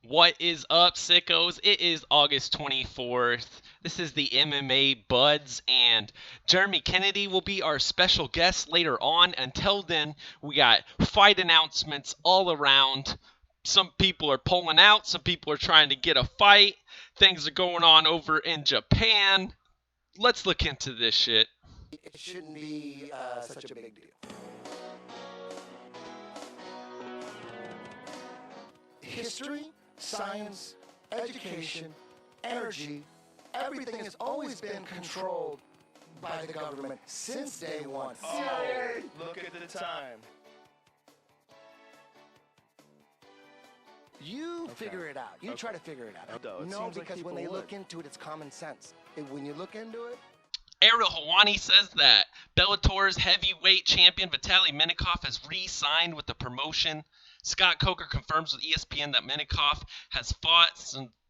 What is up, sickos? It is August 24th. This is the MMA Buds, and Jeremy Kennedy will be our special guest later on. Until then, we got fight announcements all around. Some people are pulling out, some people are trying to get a fight. Things are going on over in Japan. Let's look into this shit. It shouldn't be such a big deal. History, science, education, energy, everything has always been controlled by the government since day one. Oh, look at the time. You figure it out. You try to figure it out. No, it No, seems like because when people they would. look into it, it's common sense. When you look into it, Ariel Helwani says that Bellator's heavyweight champion Vitaly Minakov has re-signed with the promotion. Scott Coker confirms with ESPN that Minakov has fought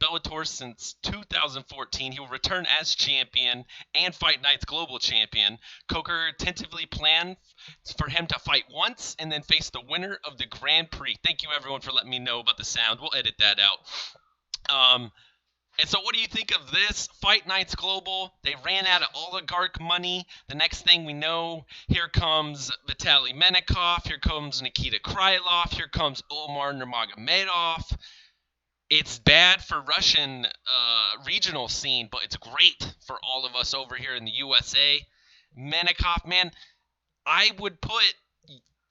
Bellator since 2014. He will return as champion and Fight Night's global champion. Coker tentatively planned for him to fight once and then face the winner of the Grand Prix. Thank you, everyone, for letting me know about the sound. We'll edit that out. And so what do you think of this? Fight Nights Global, they ran out of oligarch money. The next thing we know, here comes Vitaly Minakov, here comes Nikita Krylov, here comes Omar Nurmagomedov. It's bad for Russian regional scene, but it's great for all of us over here in the USA. Minakov, man, I would put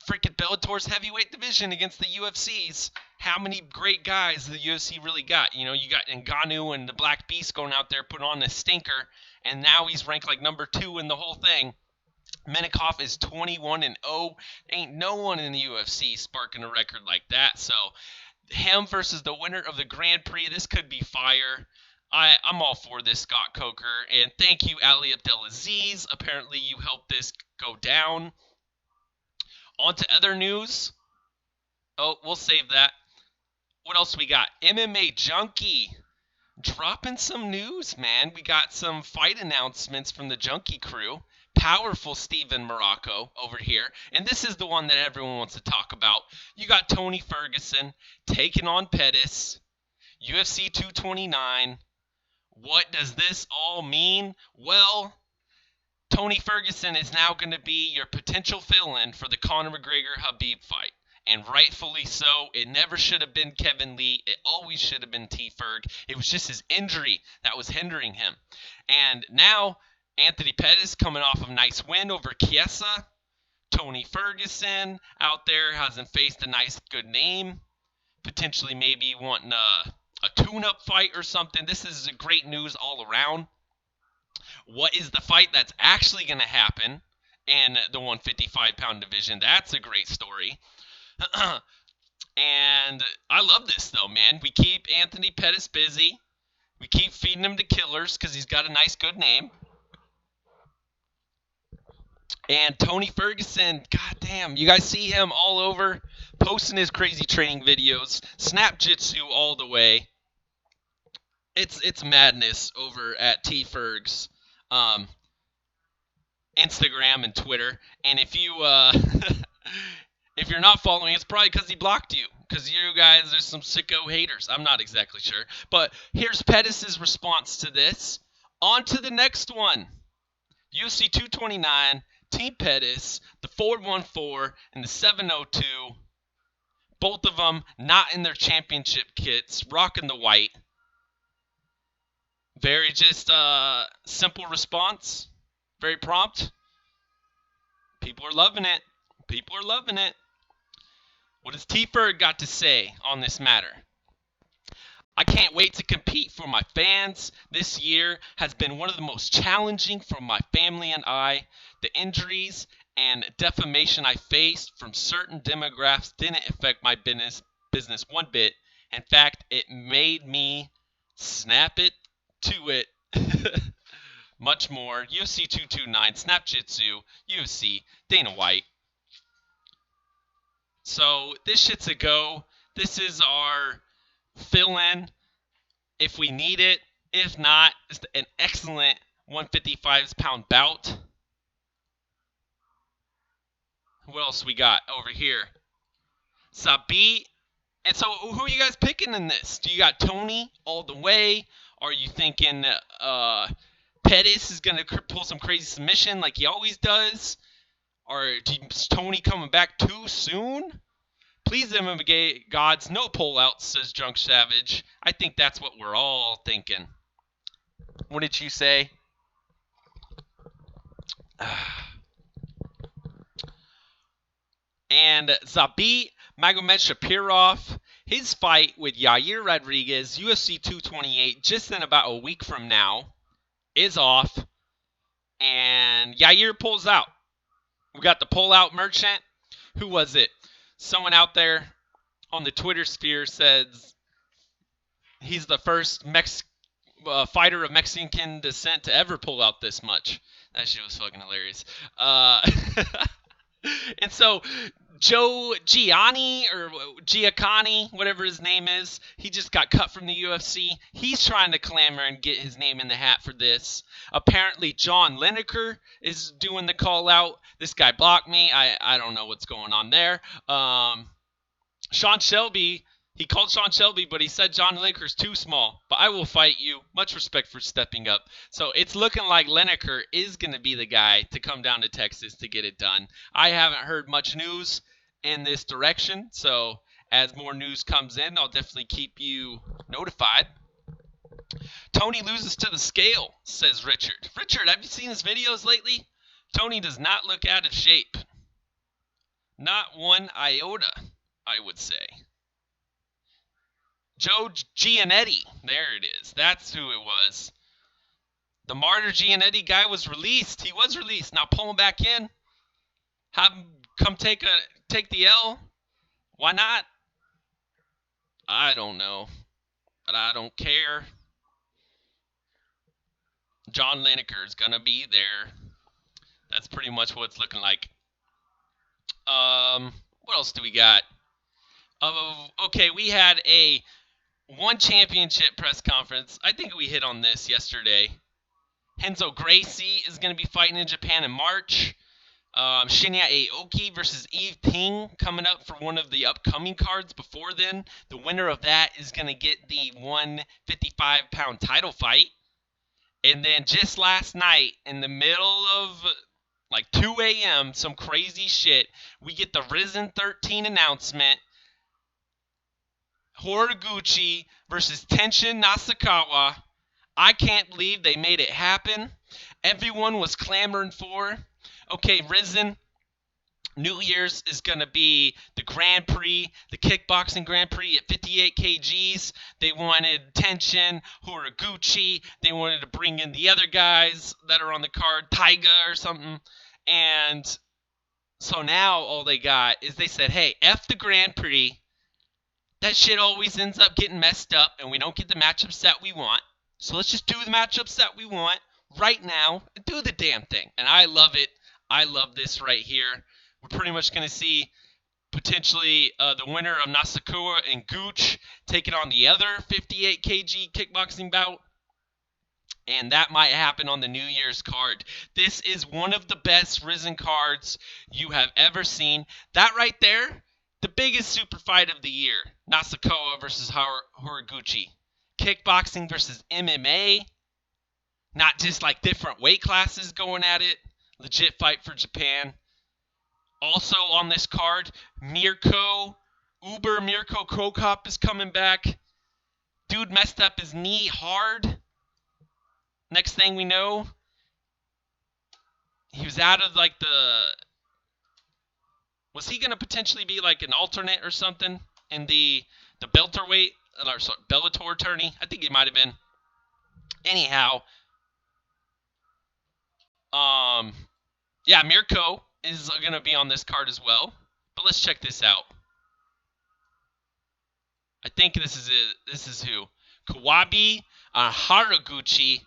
freaking Bellator's heavyweight division against the UFC's. How many great guys the UFC really got? You know, you got Ngannou and the Black Beast going out there putting on a stinker, and now he's ranked like number 2 in the whole thing. Minakov is 21-0. Ain't no one in the UFC sparking a record like that. So him versus the winner of the Grand Prix, this could be fire. I'm all for this, Scott Coker. And thank you, Ali Abdelaziz. Apparently you helped this go down. On to other news. Oh, we'll save that. What else we got? MMA Junkie dropping some news, man. We got some fight announcements from the Junkie crew. Powerful Steven Morocco over here. And this is the one that everyone wants to talk about. You got Tony Ferguson taking on Pettis. UFC 229. What does this all mean? Well, Tony Ferguson is now going to be your potential fill-in for the Conor McGregor-Khabib fight. And rightfully so. It never should have been Kevin Lee. It always should have been T. Ferg. It was just his injury that was hindering him. And now, Anthony Pettis coming off of a nice win over Chiesa. Tony Ferguson out there hasn't faced a nice, good name. Potentially maybe wanting a tune-up fight or something. This is great news all around. What is the fight that's actually going to happen in the 155-pound division? That's a great story. And I love this, though, man. We keep Anthony Pettis busy. We keep feeding him to killers because he's got a nice, good name. And Tony Ferguson, goddamn, you guys see him all over posting his crazy training videos. Snap Jitsu all the way. It's madness over at T. Ferg's Instagram and Twitter. And if you if you're not following, it's probably because he blocked you. Because you guys are some sicko haters. I'm not exactly sure. But here's Pettis' response to this. On to the next one. UFC 229, Team Pettis, the 414 and the 702. Both of them not in their championship kits, rocking the white. Very just simple response. Very prompt. People are loving it. People are loving it. What has T. Ferg got to say on this matter? I can't wait to compete for my fans. This year has been one of the most challenging for my family and I. The injuries and defamation I faced from certain demographics didn't affect my business one bit. In fact, it made me snap it to it much more. UFC 229, Snap Jitsu, UFC, Dana White. So this shit's a go. This is our fill-in if we need it. If not, it's an excellent 155-pound bout. What else we got over here? Sabit And so, who are you guys picking in this? Do you got Tony all the way? Are you thinking Pettis is going to pull some crazy submission like he always does? Or is Tony coming back too soon? Please, MMA gods, no pullouts, says Drunk Savage. I think that's what we're all thinking. What did you say? And Zabit Magomed-Shapirov, his fight with Yair Rodriguez, UFC 228, just in about a week from now, is off. And Yair pulls out. We got the pullout merchant. Who was it? Someone out there on the Twitter sphere says he's the first fighter of Mexican descent to ever pull out this much. That shit was fucking hilarious. And so Joe Gianni or Giacani, whatever his name is, he just got cut from the UFC. He's trying to clamor and get his name in the hat for this. Apparently John Lineker is doing the call out. This guy blocked me. I don't know what's going on there. Sean Shelby, he called Sean Shelby, but he said John Lineker's too small. But I will fight you. Much respect for stepping up. So it's looking like Lineker is going to be the guy to come down to Texas to get it done. I haven't heard much news in this direction. So as more news comes in, I'll definitely keep you notified. Tony loses to the scale, says Richard. Richard, have you seen his videos lately? Tony does not look out of shape. Not one iota, I would say. Joe Giannetti. There it is. That's who it was. The Martyr Giannetti guy was released. He was released. Now pull him back in. Have him come take the L. Why not? I don't know. But I don't care. John Lineker is going to be there. That's pretty much what it's looking like. What else do we got? Okay, we had a one championship press conference. I think we hit on this yesterday. Renzo Gracie is going to be fighting in Japan in March. Shinya Aoki versus Eve Ting coming up for one of the upcoming cards before then. The winner of that is going to get the 155-pound title fight. And then just last night, in the middle of like 2 a.m., some crazy shit, we get the Risen 13 announcement. Horiguchi versus Tenshion Nasukawa. I can't believe they made it happen. Everyone was clamoring for. Okay, Risen, New Year's is going to be the Grand Prix, the kickboxing Grand Prix at 58 kgs. They wanted Tenshion, Horiguchi. They wanted to bring in the other guys that are on the card, Taiga or something. And so now all they got is they said, hey, F the Grand Prix. That shit always ends up getting messed up, and we don't get the matchups that we want. So let's just do the matchups that we want right now and do the damn thing. And I love it. I love this right here. We're pretty much going to see potentially the winner of Nasukawa and Gooch taking on the other 58 kg kickboxing bout. And that might happen on the New Year's card. This is one of the best Risen cards you have ever seen. That right there, the biggest super fight of the year. Nasukawa versus Horiguchi. Kickboxing versus MMA. Not just like different weight classes going at it. Legit fight for Japan. Also on this card, Mirko Krokop is coming back. Dude messed up his knee hard. Next thing we know, he was out of like was he going to potentially be like an alternate or something in the welterweight, or sorry, Bellator tourney? I think he might have been. Anyhow, yeah, Mirko is going to be on this card as well. But let's check this out. I think this is it. This is who? Kawabe Horiguchi.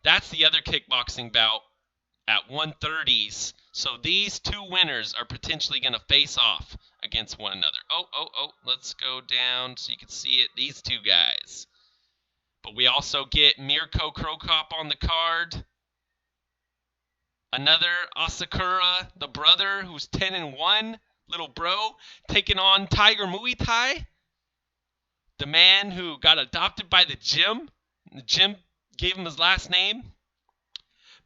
That's the other kickboxing bout at 130s. So these two winners are potentially going to face off against one another. Oh, let's go down so you can see it. These two guys. But we also get Mirko Krokop on the card. Another Asakura, the brother, who's 10-1. little bro, taking on Tiger Muay Thai, the man who got adopted by the gym. The gym gave him his last name.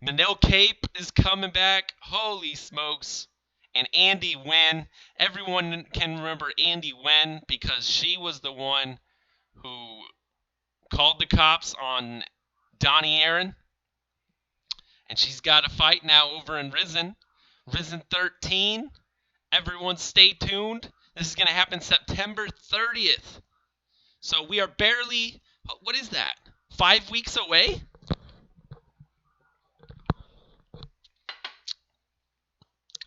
Manel Cape is coming back. Holy smokes. And Andy Wen. Everyone can remember Andy Wen because she was the one who called the cops on Donnie Aaron. And she's got a fight now over in Risen. Risen 13. Everyone stay tuned. This is going to happen September 30th. So we are barely, what is that, 5 weeks away?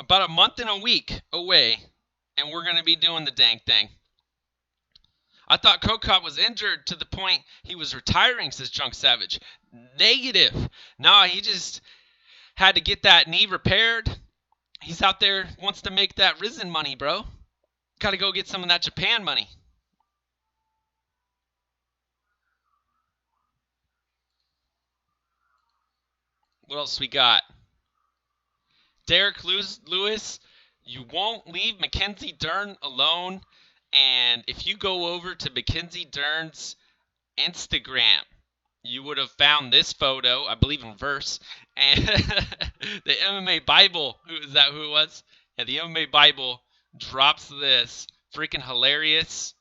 About a month and a week away, and we're going to be doing the dang thing. I thought Krokop was injured to the point he was retiring, says Drunk Savage. Negative. No, he just had to get that knee repaired. He's out there, wants to make that Risen money, bro. Got to go get some of that Japan money. What else we got? Derek Lewis, you won't leave Mackenzie Dern alone. And if you go over to Mackenzie Dern's Instagram, you would have found this photo, I believe in verse, and the MMA Bible, is that who it was? Yeah, the MMA Bible drops this. Freaking hilarious.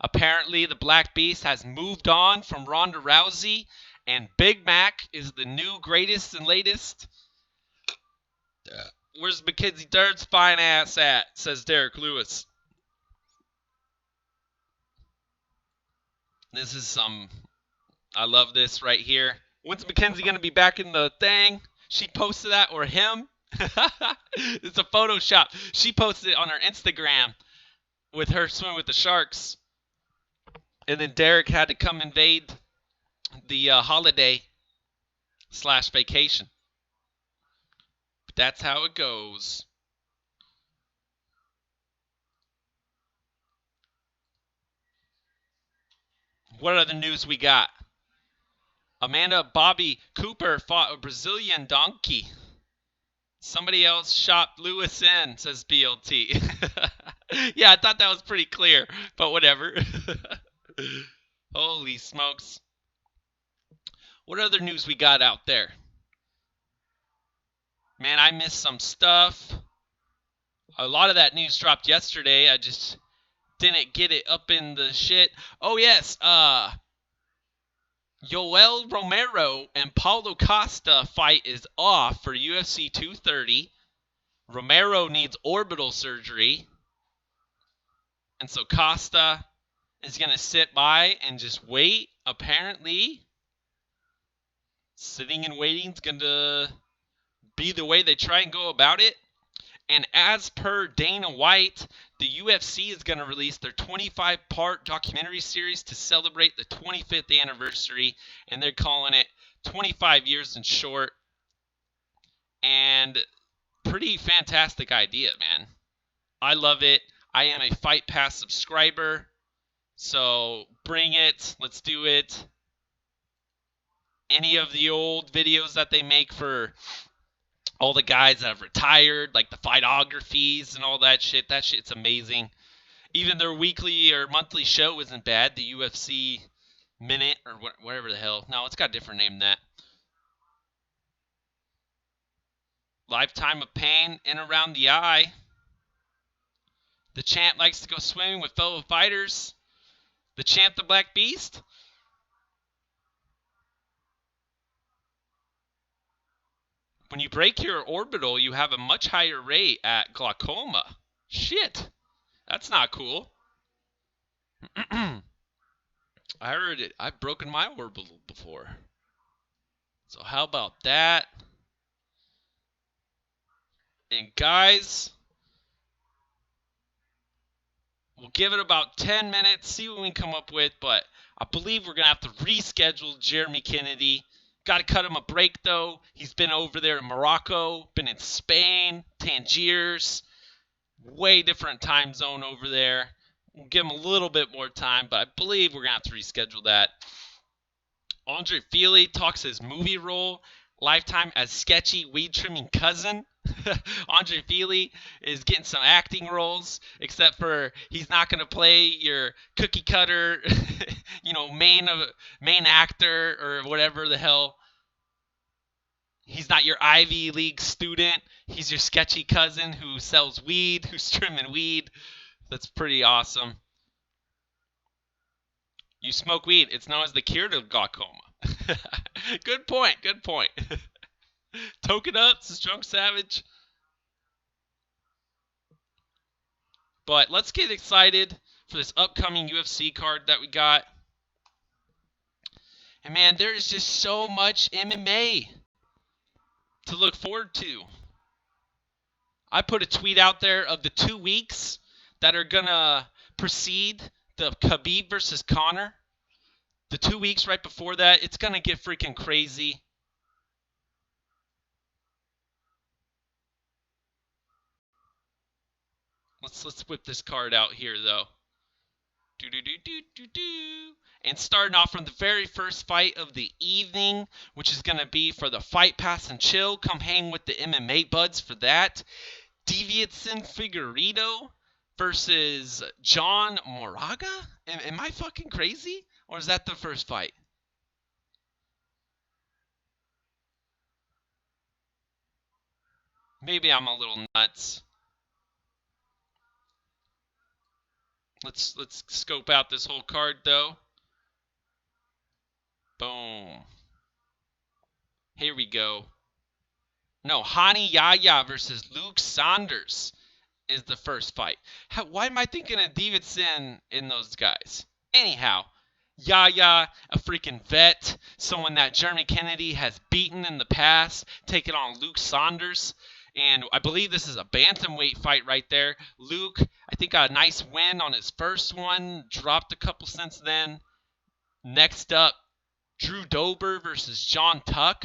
Apparently, the Black Beast has moved on from Ronda Rousey, and Big Mac is the new greatest and latest. Where's Mackenzie Dern's fine ass at? Says Derek Lewis. This is some... I love this right here. When's Mackenzie going to be back in the thing? She posted that, or him? It's a Photoshop. She posted it on her Instagram with her swimming with the sharks. And then Derek had to come invade the holiday/vacation. But that's how it goes. What other news we got? Amanda Bobby Cooper fought a Brazilian donkey. Somebody else shot Lewis in, says BLT. Yeah, I thought that was pretty clear, but whatever. Holy smokes. What other news we got out there? Man, I missed some stuff. A lot of that news dropped yesterday. I just didn't get it up in the shit. Oh, yes. Yoel Romero and Paulo Costa fight is off for UFC 230. Romero needs orbital surgery. And so Costa is going to sit by and just wait. Apparently, sitting and waiting is going to be the way they try and go about it. And as per Dana White, the UFC is going to release their 25-part documentary series to celebrate the 25th anniversary, and they're calling it 25 Years in Short. And pretty fantastic idea, man. I love it. I am a Fight Pass subscriber, so bring it. Let's do it. Any of the old videos that they make for all the guys that have retired, like the fightographies and all that shit's amazing. Even their weekly or monthly show isn't bad. The UFC Minute or whatever the hell. No, it's got a different name than that. Lifetime of Pain in around the eye. The champ likes to go swimming with fellow fighters. The champ, the Black Beast. When you break your orbital, you have a much higher rate at glaucoma. Shit. That's not cool. I heard it. I've broken my orbital before. So how about that? And guys, we'll give it about 10 minutes, see what we can come up with, but I believe we're going to have to reschedule Jeremy Kennedy. Got to cut him a break, though. He's been over there in Morocco, been in Spain, Tangiers. Way different time zone over there. We'll give him a little bit more time, but I believe we're going to have to reschedule that. Andre Feely talks his movie role, Lifetime as sketchy weed-trimming cousin. Andre Fili is getting some acting roles, except for he's not going to play your cookie cutter, main actor or whatever the hell. He's not your Ivy League student. He's your sketchy cousin who sells weed, who's trimming weed. That's pretty awesome. You smoke weed. It's known as the cure to glaucoma. Good point. Token up, this is Drunk Savage. But let's get excited for this upcoming UFC card that we got. And man, there is just so much MMA to look forward to. I put a tweet out there of the 2 weeks that are going to precede the Khabib versus Conor. The 2 weeks right before that, it's going to get freaking crazy. Let's whip this card out here, though. And starting off from the very first fight of the evening, which is going to be for the Fight Pass and Chill. Come hang with the MMA buds for that. Davidson Figueiredo versus John Moraga? Am I fucking crazy? Or is that the first fight? Maybe I'm a little nuts. Let's scope out this whole card, though. Boom. Here we go. No, Hani Yahya versus Luke Saunders is the first fight. Why am I thinking of Davidson in those guys? Anyhow, Yahya, a freaking vet, someone that Jeremy Kennedy has beaten in the past, taking on Luke Saunders. And I believe this is a bantamweight fight right there. Luke, I think, got a nice win on his first one, dropped a couple since then. Next up, Drew Dober versus John Tuck.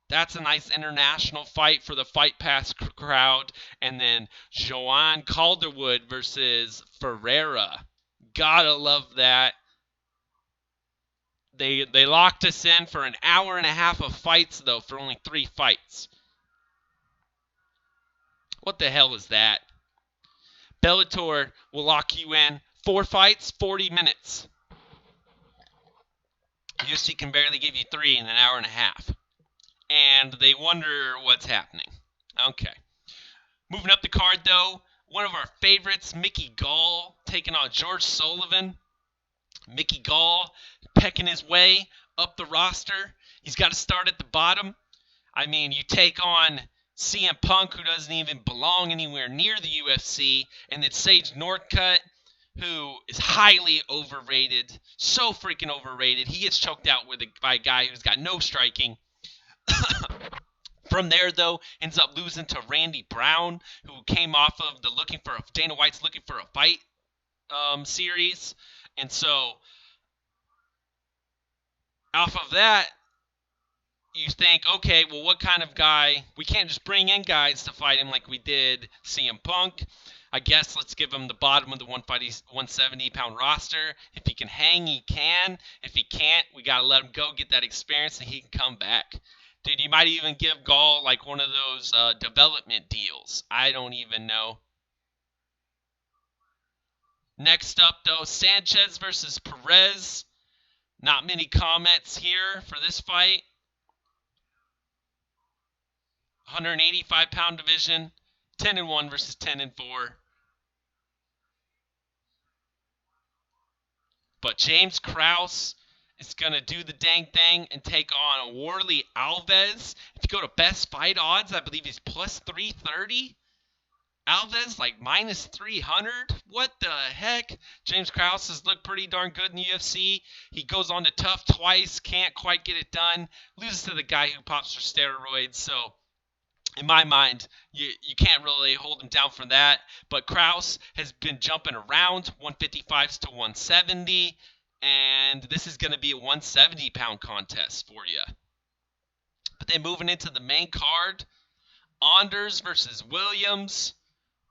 That's a nice international fight for the Fight Pass crowd. And then Joanne Calderwood versus Ferreira. Gotta love that. They locked us in for an hour and a half of fights, though, for only 3 fights. What the hell is that? Bellator will lock you in 4 fights, 40 minutes. UFC can barely give you 3 in an hour and a half. And they wonder what's happening. Okay. Moving up the card, though, one of our favorites, Mickey Gall, taking on George Sullivan. Mickey Gall pecking his way up the roster. He's got to start at the bottom. I mean, you take on CM Punk, who doesn't even belong anywhere near the UFC, and it's Sage Northcutt, who is highly overrated, so freaking overrated. He gets choked out by a guy who's got no striking. From there, though, ends up losing to Randy Brown, who came off of the Dana White's Looking for a Fight series. And so, off of that, you think, okay, well, what kind of guy? We can't just bring in guys to fight him like we did CM Punk. I guess let's give him the bottom of the 170-pound roster. If he can hang, he can. If he can't, we got to let him go, get that experience, and he can come back. Dude, you might even give Gall like one of those development deals. I don't even know. Next up, though, Sanchez versus Perez. Not many comments here for this fight. 185-pound division, 10-1 versus 10-4. But James Krause is going to do the dang thing and take on Warley Alves. If you go to best fight odds, I believe he's plus 330. Alves like minus 300. What the heck? James Krause has looked pretty darn good in the UFC. He goes on to tough twice, can't quite get it done. Loses to the guy who pops for steroids, so in my mind, you can't really hold him down for that. But Krause has been jumping around 155s to 170. And this is going to be a 170-pound contest for you. But then moving into the main card, Anders versus Williams.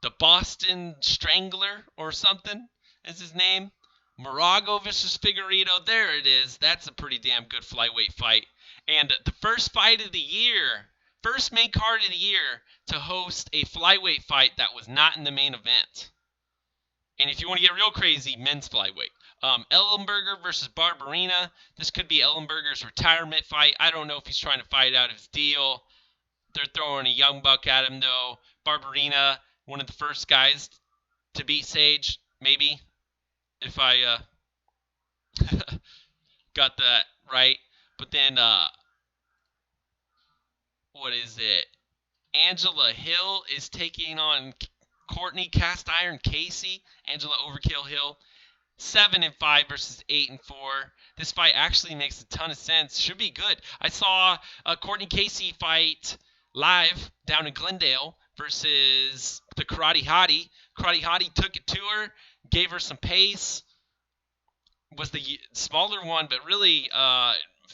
The Boston Strangler or something is his name. Morago versus Figueiredo. There it is. That's a pretty damn good flyweight fight. And the first fight of the year first main card of the year to host a flyweight fight that was not in the main event. And if you want to get real crazy, men's flyweight. Ellenberger versus Barberina. This could be Ellenberger's retirement fight. I don't know if he's trying to fight out his deal. They're throwing a young buck at him, though. Barberina, one of the first guys to beat Sage, maybe, if I got that right. But then, what is it? Angela Hill is taking on Courtney Cast Iron Casey. Angela Overkill Hill. 7-5 versus 8-4. This fight actually makes a ton of sense. Should be good. I saw Courtney Casey fight live down in Glendale versus the Karate Hottie. Karate Hottie took it to her, gave her some pace. Was the smaller one, but really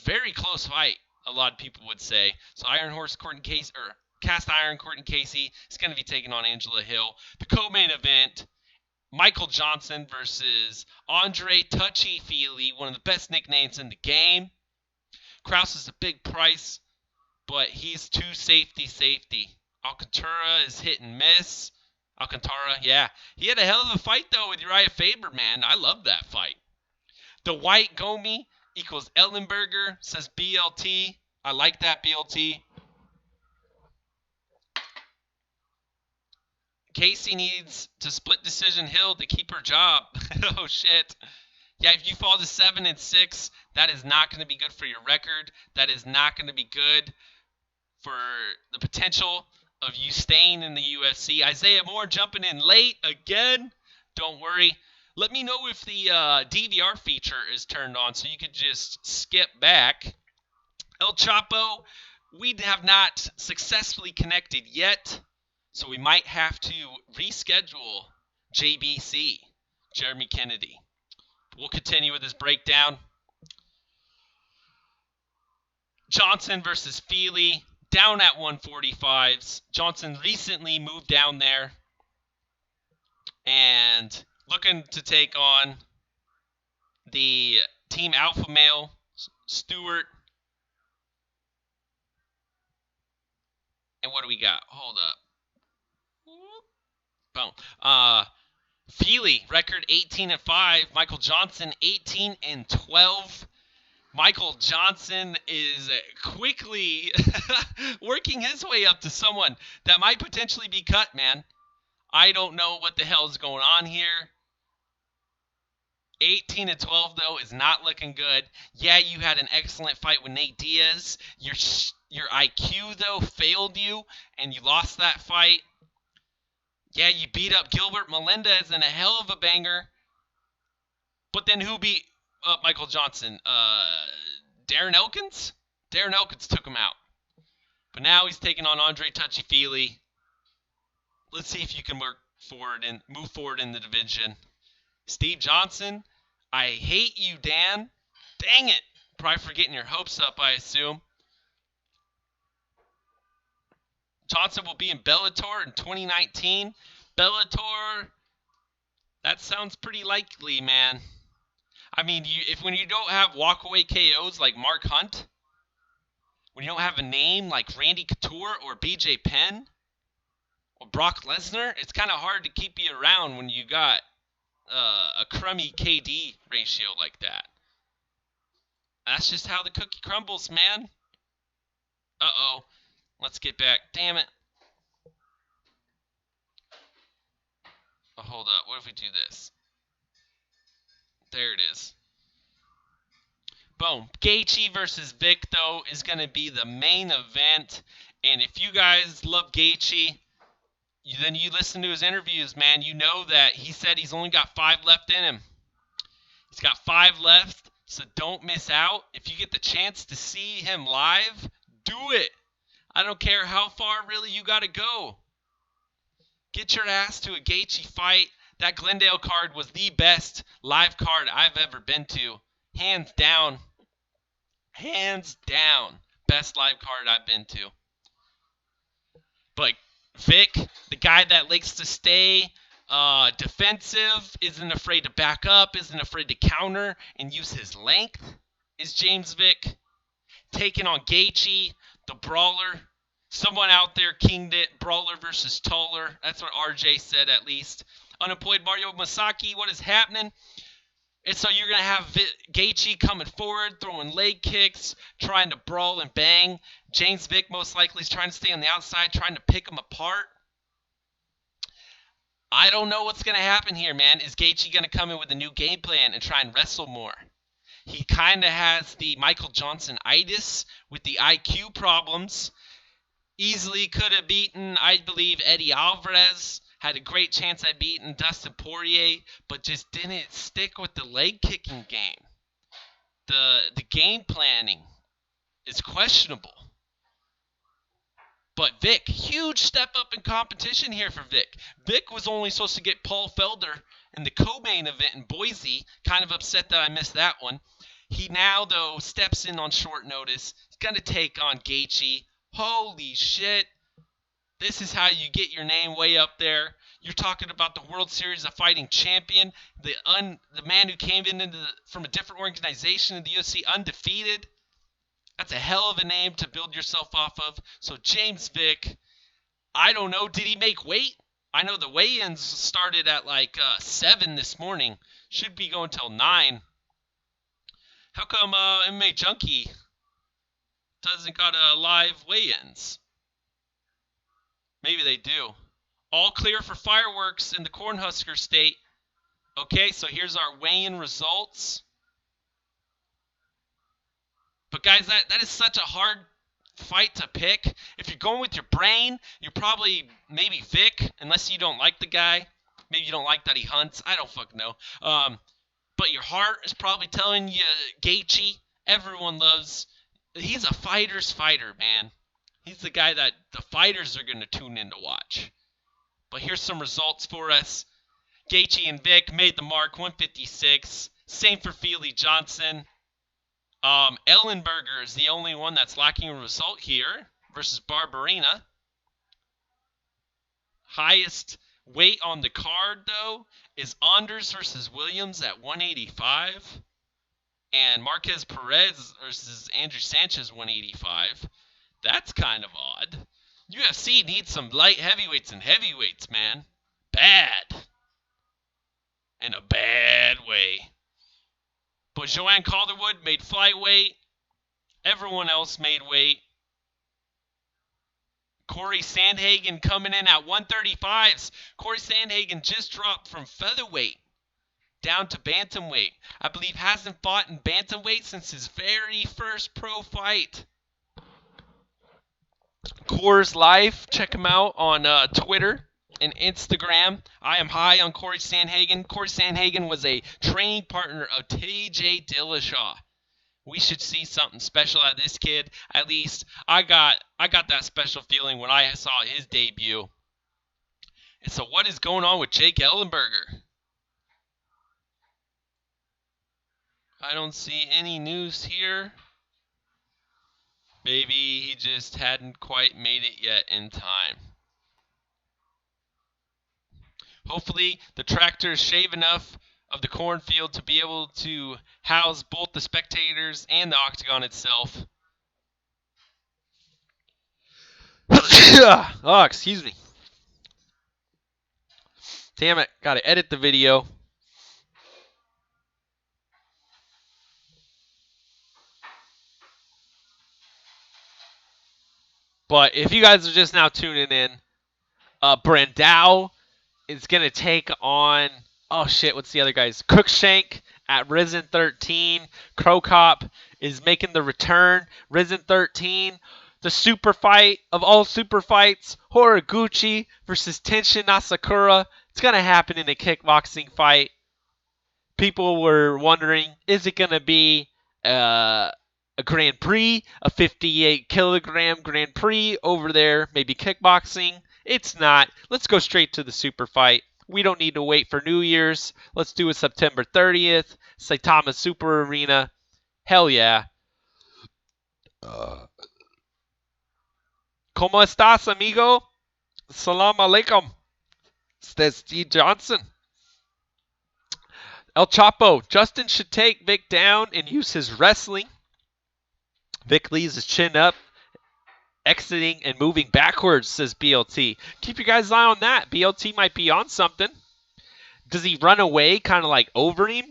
very close fight, a lot of people would say. So Iron Horse Courtney Casey, or Cast Iron Courtney Casey is going to be taking on Angela Hill. The co-main event, Michael Johnson versus Andre Touchy-Feely, one of the best nicknames in the game. Krause is a big price, but he's too safety. Alcantara is hit and miss. Alcantara, yeah. He had a hell of a fight, though, with Uriah Faber, man. I love that fight. The White Gomi equals Ellenberger, says BLT. I like that, BLT. Casey needs to split decision Hill to keep her job. Oh, shit. Yeah, if you fall to 7-6, that is not going to be good for your record. That is not going to be good for the potential of you staying in the UFC. Isaiah Moore jumping in late again. Don't worry. Let me know if the DVR feature is turned on so you could just skip back. El Chapo, we have not successfully connected yet, so we might have to reschedule JBC, Jeremy Kennedy. We'll continue with this breakdown. Johnson versus Feely, down at 145s. Johnson recently moved down there and looking to take on the Team Alpha Male, Stewart. And what do we got? Hold up. Boom. Feely, record 18-5. Michael Johnson, 18-12. Michael Johnson is quickly working his way up to someone that might potentially be cut, man. I don't know what the hell is going on here. 18-12, though, is not looking good. Yeah, you had an excellent fight with Nate Diaz. Your IQ, though, failed you, and you lost that fight. Yeah, you beat up Gilbert Melendez in a hell of a banger. But then who beat Michael Johnson? Darren Elkins? Darren Elkins took him out. But now he's taking on Andre Touchy-Feely. Let's see if you can move forward in the division. Steve Johnson, I hate you, Dan. Dang it. Probably for getting your hopes up, I assume. Johnson will be in Bellator in 2019. Bellator, that sounds pretty likely, man. I mean, when you don't have walkaway KOs like Mark Hunt, when you don't have a name like Randy Couture or BJ Penn or Brock Lesnar, it's kind of hard to keep you around when you got a crummy KD ratio like that. That's just how the cookie crumbles, man. Uh-oh. Let's get back. Damn it. Oh, hold up. What if we do this? There it is. Boom. Gaethje versus Vic, though, is going to be the main event. And if you guys love Gaethje, then you listen to his interviews, man. You know that he said he's only got 5 left in him. He's got 5 left, so don't miss out. If you get the chance to see him live, do it. I don't care how far really you got to go. Get your ass to a Gaethje fight. That Glendale card was the best live card I've ever been to. Hands down. Hands down. Best live card I've been to. But Vic, the guy that likes to stay defensive, isn't afraid to back up, isn't afraid to counter and use his length, is James Vick. Taking on Gaethje, the brawler, Someone out there kinged it. Brawler versus Taller. That's what RJ said, at least. Unemployed Mario Masaki, what is happening? And so you're going to have Gaethje coming forward, throwing leg kicks, trying to brawl and bang. James Vick most likely is trying to stay on the outside, trying to pick him apart. I don't know what's going to happen here, man. Is Gaethje going to come in with a new game plan and try and wrestle more? He kind of has the Michael Johnson-itis with the IQ problems. Easily could have beaten, I believe, Eddie Alvarez. Had a great chance at beating Dustin Poirier, but just didn't stick with the leg kicking game. The game planning is questionable. But Vic, huge step up in competition here for Vic. Vic was only supposed to get Paul Felder in the co-main event in Boise. Kind of upset that I missed that one. He now, though, steps in on short notice. He's going to take on Gaethje. Holy shit. This is how you get your name way up there. You're talking about the World Series of Fighting champion, the man who came in from a different organization in the UFC undefeated. That's a hell of a name to build yourself off of. So James Vick, I don't know. Did he make weight? I know the weigh-ins started at like 7 this morning. Should be going till 9. How come MMA Junkie doesn't got a live weigh-ins? Maybe they do. All clear for fireworks in the Cornhusker State. Okay, so here's our weigh-in results. But guys, that is such a hard fight to pick. If you're going with your brain, you're probably maybe Vic, unless you don't like the guy. Maybe you don't like that he hunts. I don't fucking know. But your heart is probably telling you Gaethje. Everyone loves. He's a fighter's fighter, man. He's the guy that the fighters are going to tune in to watch. But here's some results for us. Gaethje and Vic made the mark, 156. Same for Feely Johnson. Ellenberger is the only one that's lacking a result here versus Barberina. Highest weight on the card, though, is Anders versus Williams at 185. And Marquez Perez versus Andrew Sanchez, 185. That's kind of odd. UFC needs some light heavyweights and heavyweights, man. Bad. In a bad way. But Joanne Calderwood made flyweight. Everyone else made weight. Corey Sandhagen coming in at 135s. Corey Sandhagen just dropped from featherweight down to bantamweight. I believe hasn't fought in bantamweight since his very first pro fight. Coors Life, check him out on Twitter and Instagram. I am high on Corey Sandhagen. Corey Sandhagen was a training partner of TJ Dillashaw. We should see something special out of this kid. At least I got that special feeling when I saw his debut. And so what is going on with Jake Ellenberger? I don't see any news here. Maybe he just hadn't quite made it yet in time. Hopefully the tractors shave enough of the cornfield to be able to house both the spectators and the octagon itself. Oh, excuse me. Damn it, gotta edit the video. But if you guys are just now tuning in, Brandao is going to take on, oh shit, what's the other guys? Cruikshank at Risen 13. Crocop is making the return. Risen 13, the super fight of all super fights, Horiguchi versus Tenshion Asakura. It's going to happen in a kickboxing fight. People were wondering, is it going to be a Grand Prix, a 58-kilogram Grand Prix over there, maybe kickboxing? It's not. Let's go straight to the super fight. We don't need to wait for New Year's. Let's do it September 30th, Saitama Super Arena. Hell yeah. ¿Cómo estás, amigo? Salam alaikum. It's Steve Johnson. El Chapo. Justin should take Vic down and use his wrestling. Vic leaves his chin up. exiting and moving backwards, says BLT. Keep your guys' eye on that. BLT might be on something. Does he run away kind of like over him?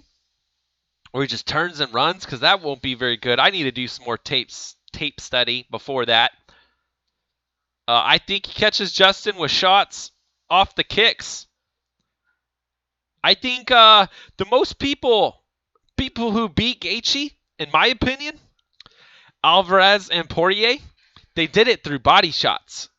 Or he just turns and runs? Because that won't be very good. I need to do some more tape study before that. I think he catches Justin with shots off the kicks. I think the most people who beat Gaethje, in my opinion, Alvarez and Poirier, they did it through body shots.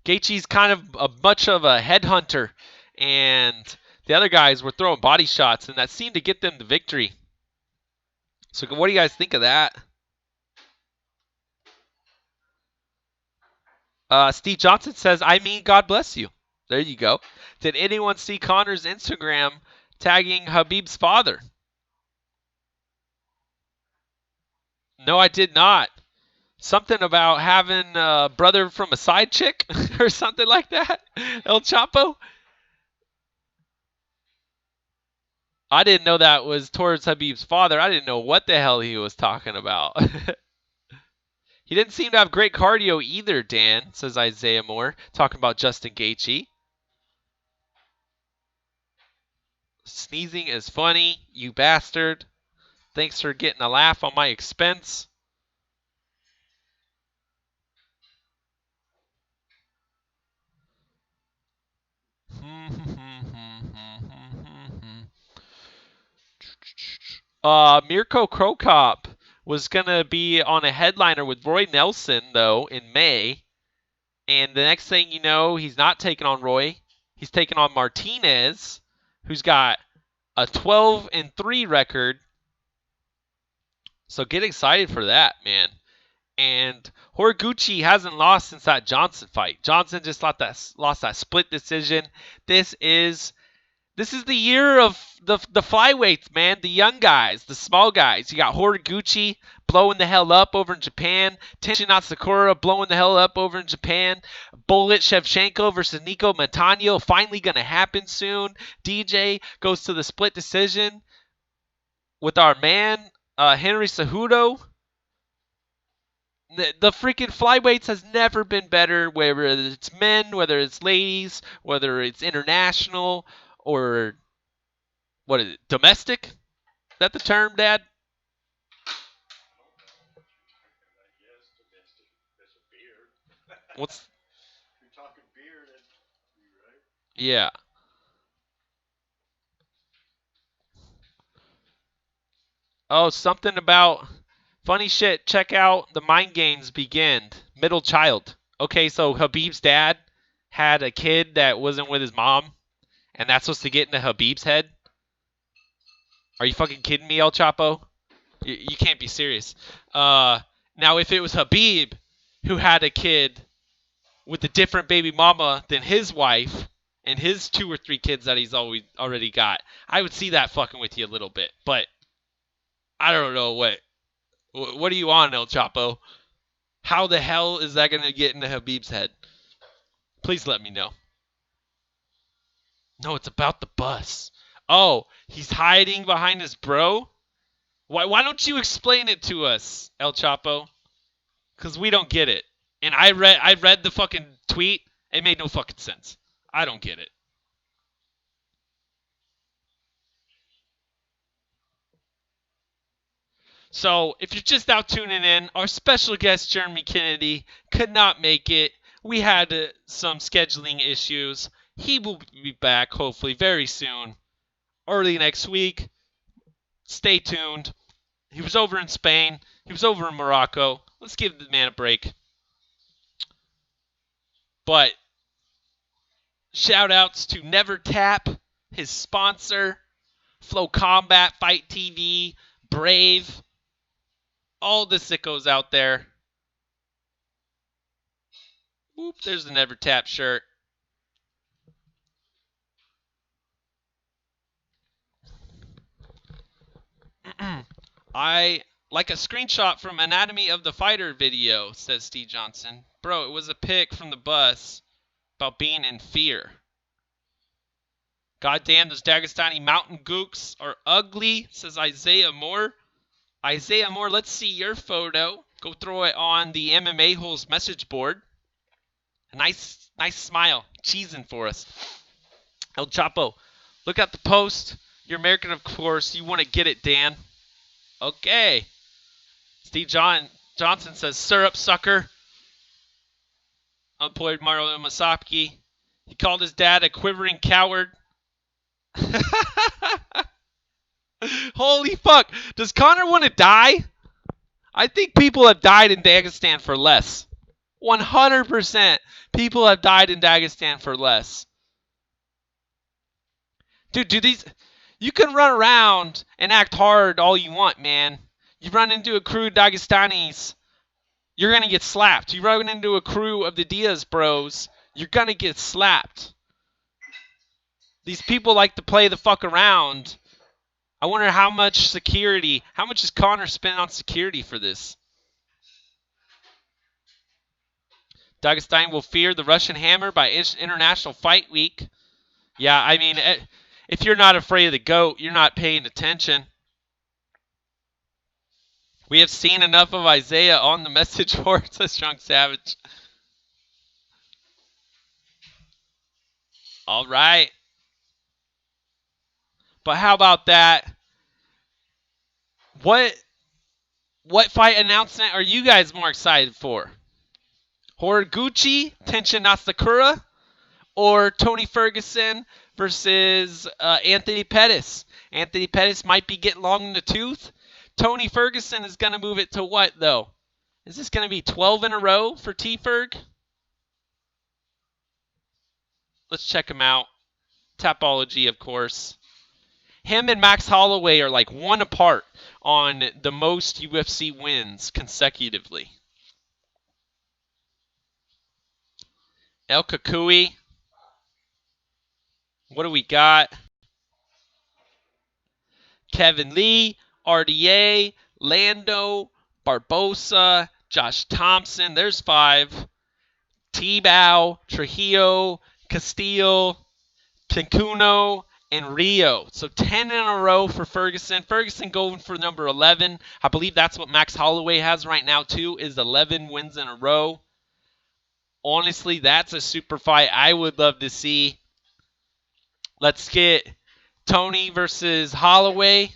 Gaethje's kind of much of a headhunter, and the other guys were throwing body shots, and that seemed to get them the victory. So what do you guys think of that? Steve Johnson says, I mean, God bless you. There you go. Did anyone see Connor's Instagram tagging Khabib's father? No, I did not. Something about having a brother from a side chick or something like that? El Chapo? I didn't know that was towards Khabib's father. I didn't know what the hell he was talking about. He didn't seem to have great cardio either, Dan, says Isaiah Moore, talking about Justin Gaethje. Sneezing is funny, you bastard. Thanks for getting a laugh on my expense. Mirko Krokop was going to be on a headliner with Roy Nelson, though, in May. And the next thing you know, he's not taking on Roy. He's taking on Martinez, who's got a 12-3 record. So get excited for that, man. And Horiguchi hasn't lost since that Johnson fight. Johnson just lost that split decision. This is the year of the flyweights, man. The young guys, the small guys. You got Horiguchi blowing the hell up over in Japan. Tenshion Sakura blowing the hell up over in Japan. Bullet Shevchenko versus Nico Montano finally going to happen soon. DJ goes to the split decision with our man, Henry Cejudo. The freaking flyweights has never been better, whether it's men, whether it's ladies, whether it's international, or what is it, domestic? Is that the term, Dad? Yes, domestic. That's a beer. What's... If you're talking beer, that's right. Yeah. Oh, something about... Funny shit, check out The Mind Games Begin. Middle child. Okay, so Khabib's dad had a kid that wasn't with his mom, and that's supposed to get into Khabib's head? Are you fucking kidding me, El Chapo? You can't be serious. Now, if it was Khabib who had a kid with a different baby mama than his wife and his 2 or 3 kids that he's already got, I would see that fucking with you a little bit. But I don't know what are you on, El Chapo? How the hell is that going to get into Khabib's head? Please let me know. No, it's about the bus. Oh, he's hiding behind his bro? Why don't you explain it to us, El Chapo? Because we don't get it. And I read the fucking tweet. It made no fucking sense. I don't get it. So, if you're just out tuning in, our special guest, Jeremy Kennedy, could not make it. We had some scheduling issues. He will be back, hopefully, very soon. Early next week. Stay tuned. He was over in Spain. He was over in Morocco. Let's give the man a break. But, shout-outs to Never Tap, his sponsor, Flow Combat, Fight TV, Brave, all the sickos out there. Whoop, there's the Never Tap shirt. I like a screenshot from Anatomy of the Fighter video, says Steve Johnson. Bro, it was a pic from the bus about being in fear. Goddamn, those Dagestani mountain gooks are ugly, says Isaiah Moore. Isaiah Moore, let's see your photo. Go throw it on the MMA Holes message board. A nice smile, cheesing for us. El Chapo, look at the post. You're American, of course. You want to get it, Dan. Okay. Steve Johnson says, syrup sucker. Unemployed Mario Masaki. He called his dad a quivering coward. Holy fuck. Does Connor want to die? I think people have died in Dagestan for less. 100% people have died in Dagestan for less. Dude, you can run around and act hard all you want, man. You run into a crew of Dagestanis, you're going to get slapped. You run into a crew of the Diaz bros, you're going to get slapped. These people like to play the fuck around. I wonder how much is Connor spending on security for this? Dagestan will fear the Russian hammer by International Fight Week. Yeah, I mean, if you're not afraid of the GOAT, you're not paying attention. We have seen enough of Isaiah on the message board, says Drunk Savage. All right. But how about that? What fight announcement are you guys more excited for? Horiguchi, Tenshion Asakura, or Tony Ferguson versus Anthony Pettis? Anthony Pettis might be getting long in the tooth. Tony Ferguson is going to move it to what, though? Is this going to be 12 in a row for T-Ferg? Let's check him out. Tapology, of course. Him and Max Holloway are like one apart on the most UFC wins consecutively. El Kakui. What do we got? Kevin Lee, RDA, Lando, Barbosa, Josh Thompson. There's 5. T-Bow, Trujillo, Castillo, Pincuno, and Rio. So 10 in a row for Ferguson. Ferguson going for number 11. I believe that's what Max Holloway has right now too, is 11 wins in a row. Honestly, that's a super fight I would love to see. Let's get Tony versus Holloway.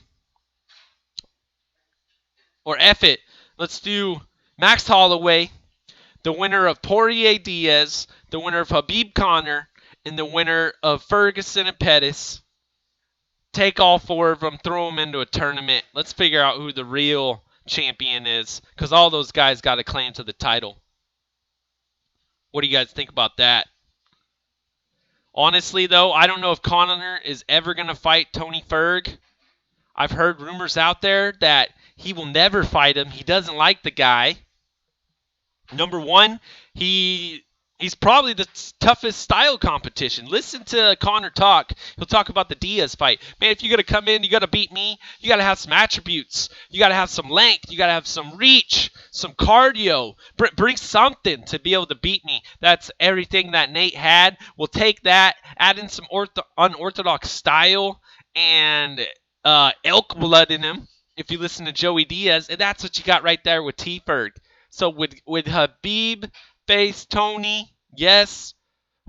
Or F it. Let's do Max Holloway, the winner of Poirier Diaz, the winner of Habib Connor, and the winner of Ferguson and Pettis. Take all 4 of them, throw them into a tournament. Let's figure out who the real champion is, because all those guys got a claim to the title. What do you guys think about that? Honestly, though, I don't know if Connor is ever going to fight Tony Ferg. I've heard rumors out there that he will never fight him. He doesn't like the guy. Number one, he's probably the toughest style competition. Listen to Connor talk. He'll talk about the Diaz fight. Man, if you're going to come in, you got to beat me. You got to have some attributes. You got to have some length. You got to have some reach, some cardio. Bring something to be able to beat me. That's everything that Nate had. We'll take that, add in some unorthodox style and elk blood in him. If you listen to Joey Diaz, and that's what you got right there with T-Ferg. So with Habib face Tony, yes,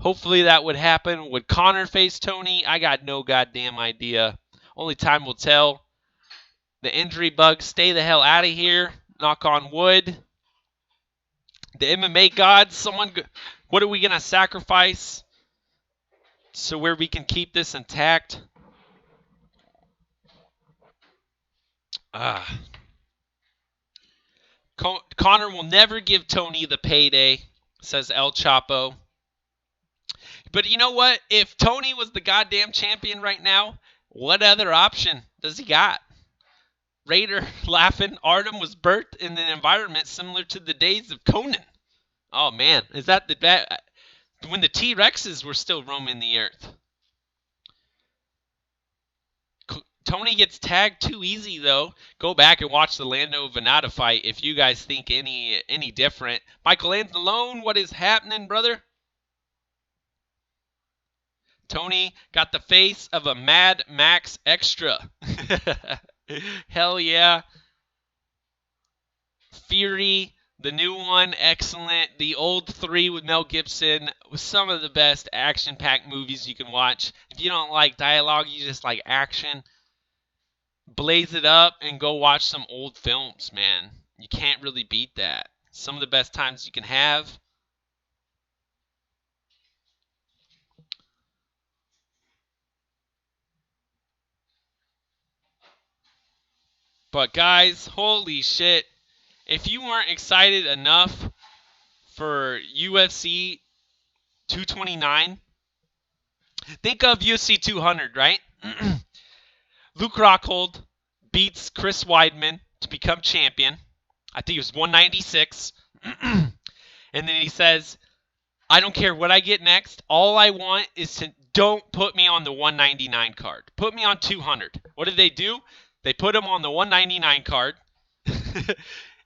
hopefully that would happen. Would Connor face Tony? I got no goddamn idea. Only time will tell. The injury bugs, stay the hell out of here. Knock on wood. The MMA gods, what are we going to sacrifice so where we can keep this intact? Connor will never give Tony the payday, says El Chapo. But you know what? If Tony was the goddamn champion right now, what other option does he got? Raider laughing. Artem was birthed in an environment similar to the days of Conan. Oh, man. Is that when the T-Rexes were still roaming the earth? Tony gets tagged too easy, though. Go back and watch the Lando Venata fight if you guys think any different. Michael Anzalone, what is happening, brother? Tony got the face of a Mad Max extra. Hell yeah. Fury, the new one, excellent. The old 3 with Mel Gibson was some of the best action-packed movies you can watch. If you don't like dialogue, you just like action, blaze it up and go watch some old films, man. You can't really beat that. Some of the best times you can have. But guys, holy shit. If you weren't excited enough for UFC 229, think of UFC 200, right? Luke Rockhold beats Chris Weidman to become champion. I think it was 196. And then he says, I don't care what I get next. All I want is to don't put me on the 199 card. Put me on 200. What did they do? They put him on the 199 card.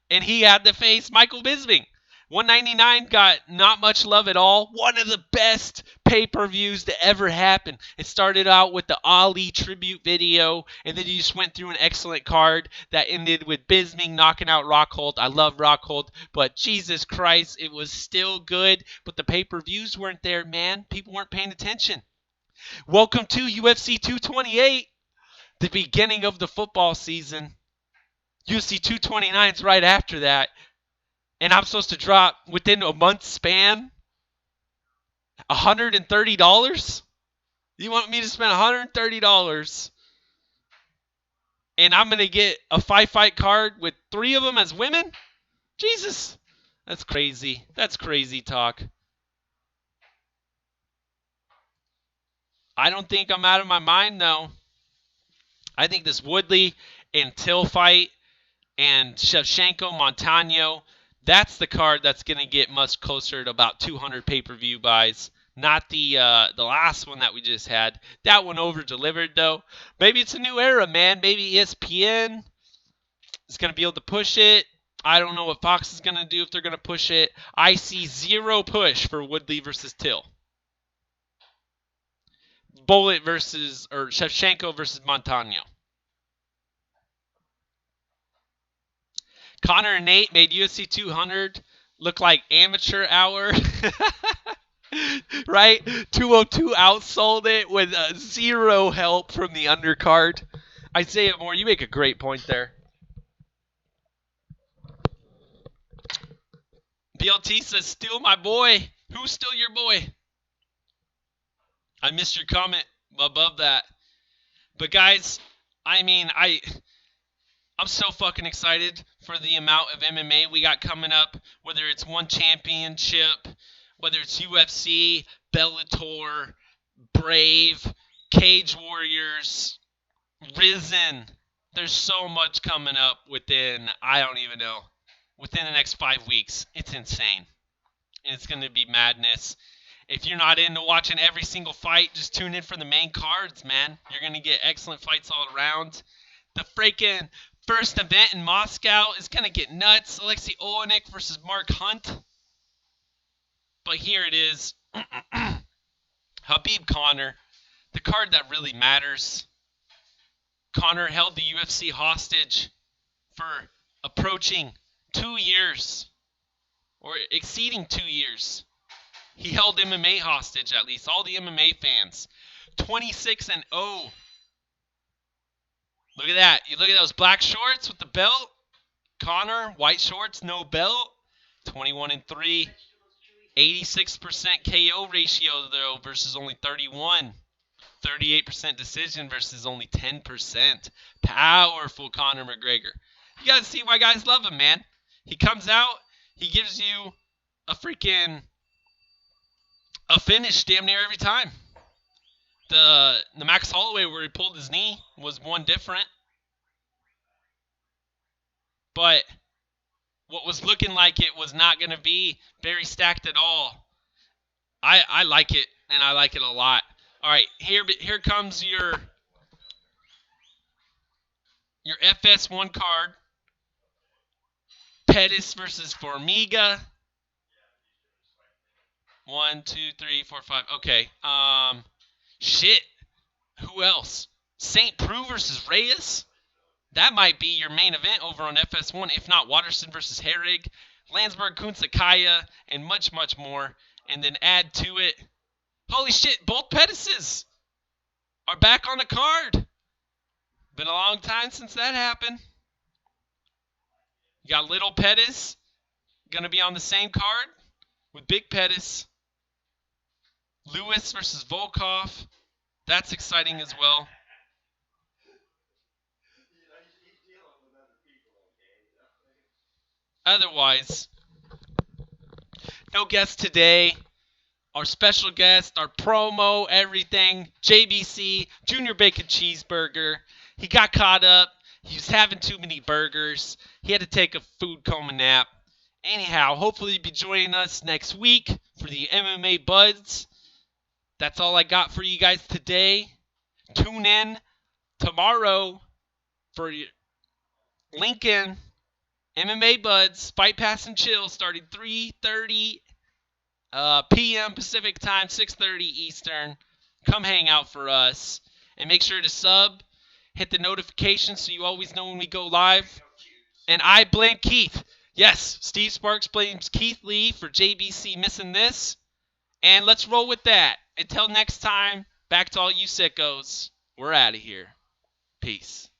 And he had to face Michael Bisping. 199 got not much love at all. One of the best pay-per-views to ever happen. It started out with the Ali tribute video, and then you just went through an excellent card that ended with Bisping knocking out Rockhold. I love Rockhold, but Jesus Christ, it was still good, but the pay-per-views weren't there, man. People weren't paying attention. Welcome to UFC 228, the beginning of the football season. UFC 229 is right after that. And I'm supposed to drop within a month span $130? You want me to spend $130 and I'm going to get a 5-fight card with 3 of them as women? Jesus. That's crazy. That's crazy talk. I don't think I'm out of my mind, though. I think this Woodley and Till fight and Shevchenko, Montano, that's the card that's going to get much closer to about 200 pay-per-view buys. Not the last one that we just had. That one over-delivered, though. Maybe it's a new era, man. Maybe ESPN is going to be able to push it. I don't know what Fox is going to do if they're going to push it. I see zero push for Woodley versus Till. Bullet versus, or Shevchenko versus Montano. Connor and Nate made UFC 200 look like amateur hour. Right? 202 outsold it with zero help from the undercard. Isaiah Moore, you make a great point there. BLT says, still my boy. Who's still your boy? I missed your comment above that. But guys, I mean, I'm so fucking excited for the amount of MMA we got coming up, whether it's one championship, whether it's UFC, Bellator, Brave, Cage Warriors, Risen. There's so much coming up within, I don't even know, within the next 5 weeks. It's insane. It's going to be madness. If you're not into watching every single fight, just tune in for the main cards, man. You're going to get excellent fights all around. The freaking first event in Moscow is going to get nuts. Alexei Olenek versus Mark Hunt. But here it is. Habib Connor. The card that really matters. Connor held the UFC hostage for approaching 2 years. Or exceeding 2 years. He held MMA hostage, at least. All the MMA fans. 26-0. Look at that. You look at those black shorts with the belt. Connor, white shorts, no belt. 21-3. 86% KO ratio, though, versus only 31. 38% decision versus only 10%. Powerful Conor McGregor. You got to see why guys love him, man. He comes out. He gives you a finish damn near every time. The Max Holloway where he pulled his knee was one different. But what was looking like it was not going to be very stacked at all. I like it, and I like it a lot. All right, here comes your FS1 card. Pettis versus Formiga. 1, 2, 3, 4, 5. Okay. Shit. Who else? St. Preux versus Reyes. that might be your main event over on FS1, if not Watterson versus Herrig, Landsberg, Kunsakaya, and much, much more. And then add to it, holy shit, both Pettises are back on the card. Been a long time since that happened. You got Little Pettis going to be on the same card with Big Pettis. Lewis versus Volkov. That's exciting as well. Otherwise, no guest today. Our special guest, our promo, everything. JBC, Junior Bacon Cheeseburger. He got caught up. He was having too many burgers. He had to take a food coma nap. Anyhow, hopefully you'll be joining us next week for the MMA Buds. That's all I got for you guys today. Tune in tomorrow for Lincoln MMA Buds, Fight Pass and Chill, starting 3:30 p.m. Pacific Time, 6:30 Eastern. Come hang out for us. And make sure to sub, hit the notifications so you always know when we go live. And I blame Keith. Yes, Steve Sparks blames Keith Lee for JBC missing this. And let's roll with that. Until next time, back to all you sickos. We're out of here. Peace.